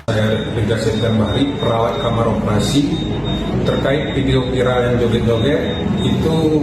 Saya Brigjen Bahri, perawat kamar operasi. Terkait video viral yang joget-joget itu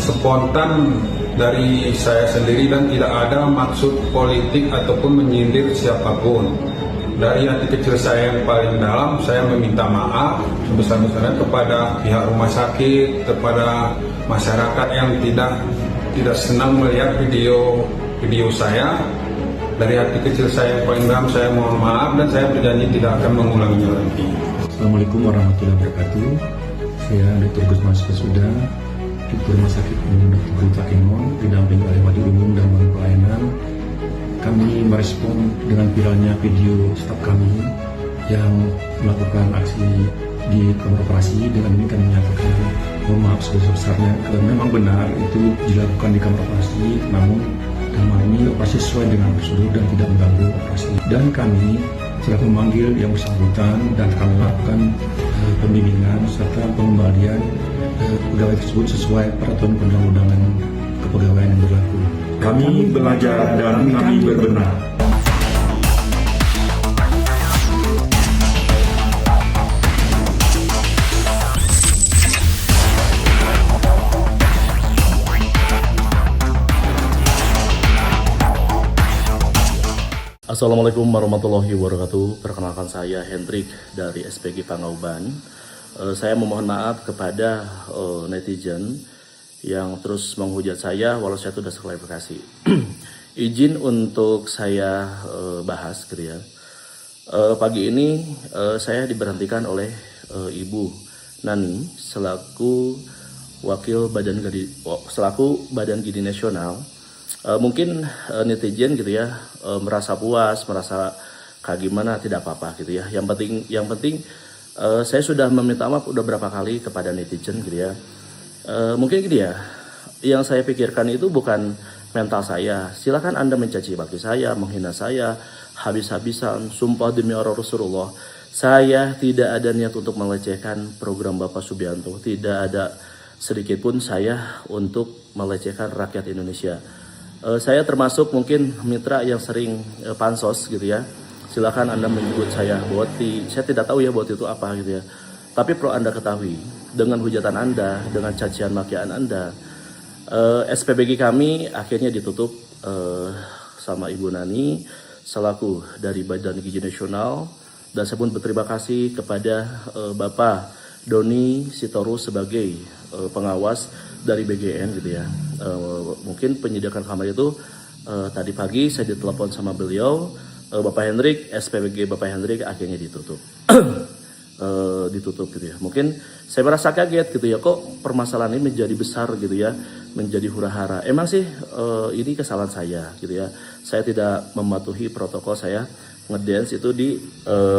spontan dari saya sendiri dan tidak ada maksud politik ataupun menyindir siapapun. Dari hati kecil saya yang paling dalam, saya meminta maaf sebesar-besarnya kepada pihak rumah sakit, kepada masyarakat yang tidak senang melihat video saya. Dari hati kecil saya yang paling dalam, saya mohon maaf dan saya berjanji tidak akan mengulanginya lagi. Assalamualaikum warahmatullahi wabarakatuh. Saya Dr. Gusman Suda, Direktur Rumah Sakit Umum Dr. Brita Kemon, didampingi oleh Wadi Umum dan Badan Pelayanan. Kami merespon dengan viralnya video staf kami yang melakukan aksi di kamar operasi. Dengan ini kami menyatakan mohon maaf sebesar-besarnya. Memang benar itu dilakukan di kamar operasi, namun dalam hal ini operasi sesuai dengan prosedur dan tidak mengganggu operasi. Dan kami sudah memanggil yang bersangkutan dan kami lakukan pembimbingan serta pengembalian pegawai tersebut sesuai peraturan perundang-undangan kepegawaian yang berlaku. Kami belajar dan kami berbenah. Assalamualaikum warahmatullahi wabarakatuh. Perkenalkan saya Hendrik dari SPG Pangauban. Saya memohon maaf kepada netizen yang terus menghujat saya walau saya sudah klarifikasi. Izin untuk saya bahas gitu ya. Pagi ini saya diberhentikan oleh Ibu Nani selaku Badan Gizi Nasional. Mungkin netizen gitu ya merasa puas, merasa kayak gimana, tidak apa-apa gitu ya. Yang penting saya sudah meminta maaf udah berapa kali kepada netizen gitu ya. Mungkin gitu ya. Yang saya pikirkan itu bukan mental saya. Silakan Anda mencaci maki saya, menghina saya habis-habisan. Sumpah demi orang Rasulullah, saya tidak ada niat untuk melecehkan program Bapak Subianto. Tidak ada sedikit pun saya untuk melecehkan rakyat Indonesia. Saya termasuk mungkin mitra yang sering pansos gitu ya. Silakan Anda menyebut saya boti. Saya tidak tahu ya boti itu apa gitu ya. Tapi perlu Anda ketahui, dengan hujatan Anda, dengan cacian makian Anda, SPBG kami akhirnya ditutup sama Ibu Nani selaku dari Badan Gizi Nasional. Dan saya pun berterima kasih kepada Bapak Doni Sitorus sebagai pengawas dari BGN gitu ya. Mungkin penyediakan kamar itu tadi pagi saya ditelepon sama beliau, Bapak Hendrik, SPBG Bapak Hendrik akhirnya ditutup. Ditutup gitu ya. Mungkin saya merasa kaget gitu ya, kok permasalahan ini menjadi besar gitu ya, menjadi hura-hara. Emang sih ini kesalahan saya gitu ya. Saya tidak mematuhi protokol, saya ngedance itu di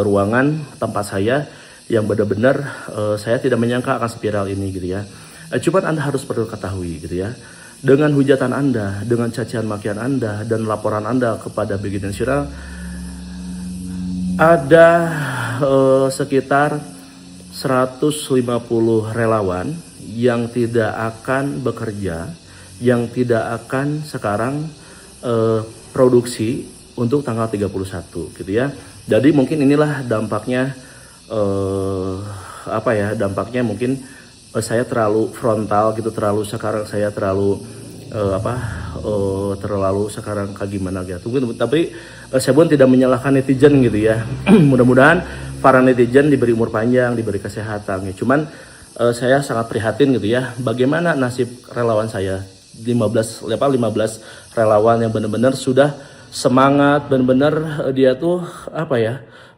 ruangan tempat saya yang benar-benar saya tidak menyangka akan spiral ini gitu ya. Cuman Anda harus perlu ketahui gitu ya, dengan hujatan Anda, dengan cacian makian Anda, dan laporan Anda kepada BGN Nasional, ada sekitar 150 relawan yang tidak akan bekerja, yang tidak akan sekarang produksi untuk tanggal 31 gitu ya. Jadi mungkin inilah dampaknya, dampaknya mungkin saya terlalu frontal gitu, terlalu sekarang kayak gimana gitu. Tapi saya pun tidak menyalahkan netizen gitu ya. Mudah-mudahan para netizen diberi umur panjang, diberi kesehatan ya. Cuman saya sangat prihatin gitu ya, bagaimana nasib relawan saya, 15 relawan yang benar-benar sudah semangat, benar-benar dia tuh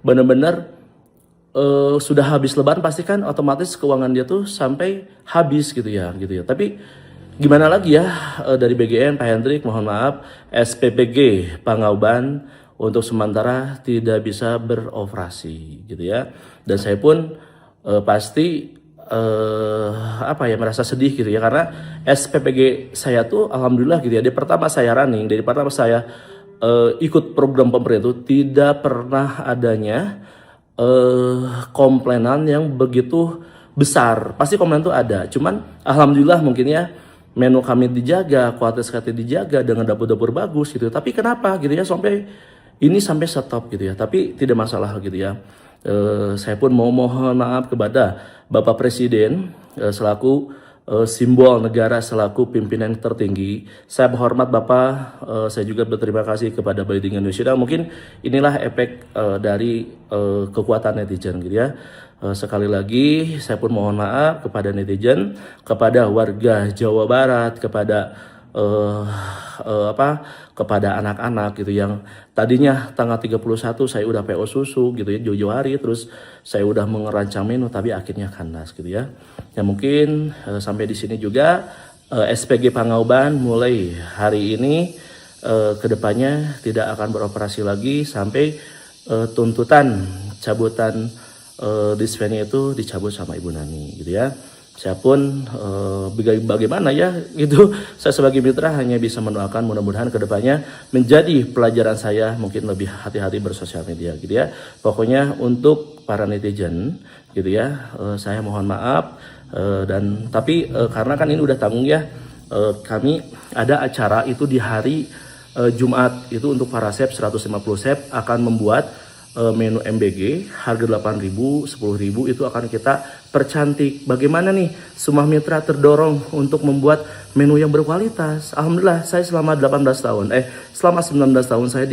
benar-benar sudah habis lebaran, pasti kan otomatis keuangan dia tuh sampai habis gitu ya. Tapi gimana lagi ya, dari BGN Pak Hendrik mohon maaf, SPPG Pangauban untuk sementara tidak bisa beroperasi gitu ya. Dan saya pun pasti merasa sedih gitu ya, karena SPPG saya tuh alhamdulillah gitu ya, dari pertama saya running, dari pertama saya ikut program pemerintah itu tidak pernah adanya komplainan yang begitu besar. Pasti komplain itu ada, cuman alhamdulillah mungkin ya menu kami dijaga, kualitas kami dijaga dengan dapur-dapur bagus gitu. Tapi kenapa gitu ya sampai ini sampai stop gitu ya, tapi tidak masalah gitu ya. Saya pun mau mohon maaf kepada Bapak Presiden selaku simbol negara, selaku pimpinan tertinggi. Saya berhormat Bapak, saya juga berterima kasih kepada Baiding Indonesia. Mungkin inilah efek dari kekuatan netizen gitu ya. Sekali lagi saya pun mohon maaf kepada netizen, kepada warga Jawa Barat, kepada kepada anak-anak gitu yang tadinya tanggal 31 saya udah PO susu gitu ya, jauh-jauh hari, terus saya udah mengerancang menu tapi akhirnya kandas gitu ya. Ya mungkin sampai di sini juga SPG Pangauban mulai hari ini kedepannya tidak akan beroperasi lagi sampai tuntutan cabutan dispennya itu dicabut sama Ibu Nani gitu ya. Saya pun bagaimana ya gitu, saya sebagai mitra hanya bisa mendoakan mudah-mudahan kedepannya menjadi pelajaran saya mungkin lebih hati-hati bersosial media gitu ya. Pokoknya untuk para netizen gitu ya, saya mohon maaf tapi karena kan ini udah tanggung ya, kami ada acara itu di hari Jumat itu untuk para chef 150 chef akan membuat menu MBG harga 8.000, 10.000 itu akan kita percantik. Bagaimana nih semua mitra terdorong untuk membuat menu yang berkualitas. Alhamdulillah saya selama 18 tahun selama 19 tahun saya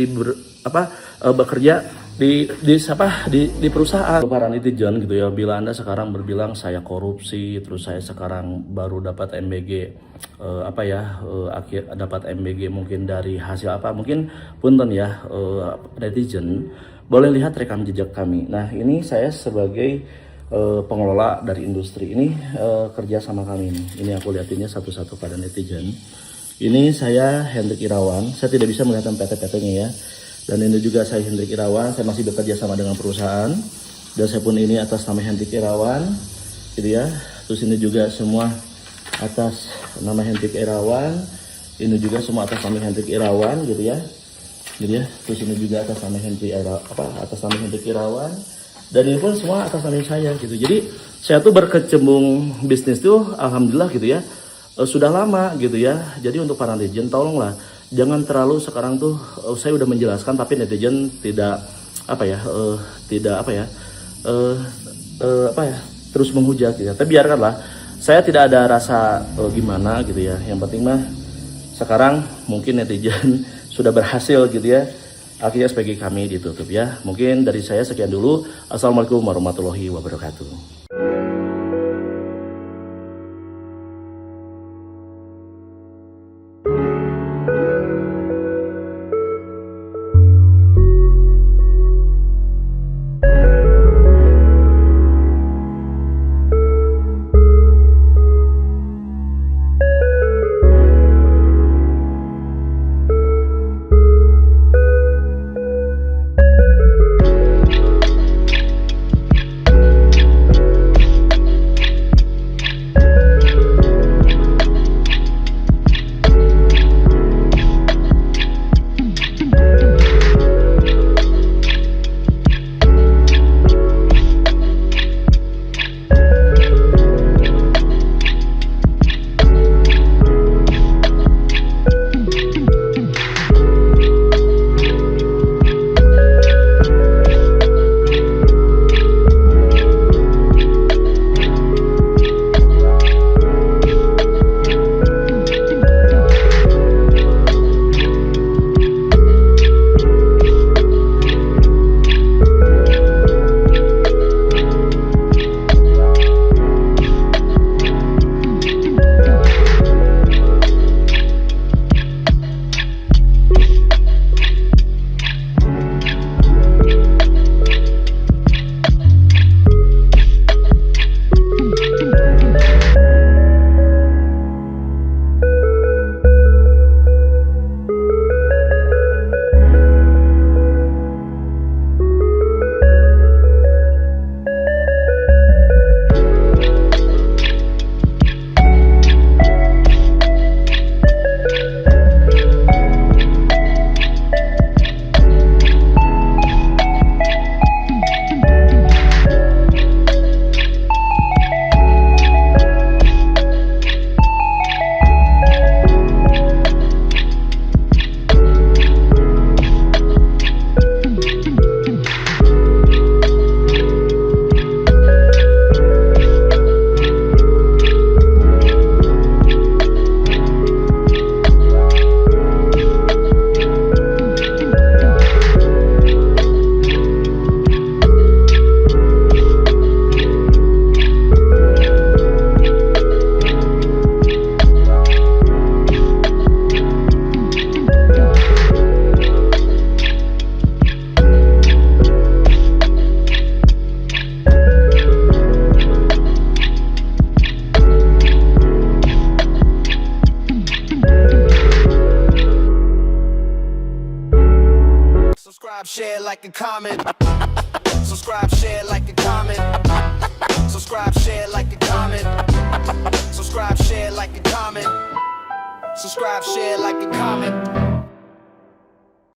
bekerja di perusahaan. Para netizen gitu ya, bila Anda sekarang berbilang saya korupsi, terus saya sekarang baru dapat MBG dapat MBG mungkin dari hasil apa, mungkin punten ya netizen, boleh lihat rekam jejak kami. Nah ini saya sebagai pengelola dari industri ini kerja sama kami ini aku lihatinnya satu-satu pada netizen. Ini saya Hendrik Irawan, saya tidak bisa melihat PT-PT-nya ya. Dan ini juga saya Hendrik Irawan, saya masih bekerja sama dengan perusahaan. Dan saya pun ini atas nama Hendrik Irawan, gitu ya. Terus ini juga semua atas nama Hendrik Irawan. Ini juga semua atas nama Hendrik Irawan, gitu ya. Gitu ya. Terus ini juga atas nama Hendrik Irawan. Dan ini pun semua atas nama saya, gitu. Jadi saya tuh berkecimpung bisnis tuh, alhamdulillah gitu ya. Sudah lama gitu ya. Jadi untuk para netizen tolonglah jangan terlalu sekarang tuh saya udah menjelaskan tapi netizen tidak terus menghujat gitu ya. Tapi biarkanlah, saya tidak ada rasa gimana gitu ya. Yang penting mah sekarang mungkin netizen sudah berhasil gitu ya. Akhirnya SPG kami ditutup ya. Mungkin dari saya sekian dulu. Assalamualaikum warahmatullahi wabarakatuh. Subscribe, share, like, and comment. Subscribe, share, like, and comment. Subscribe, share, like, and comment. Subscribe, share, like, and comment. Subscribe, share, like, and comment.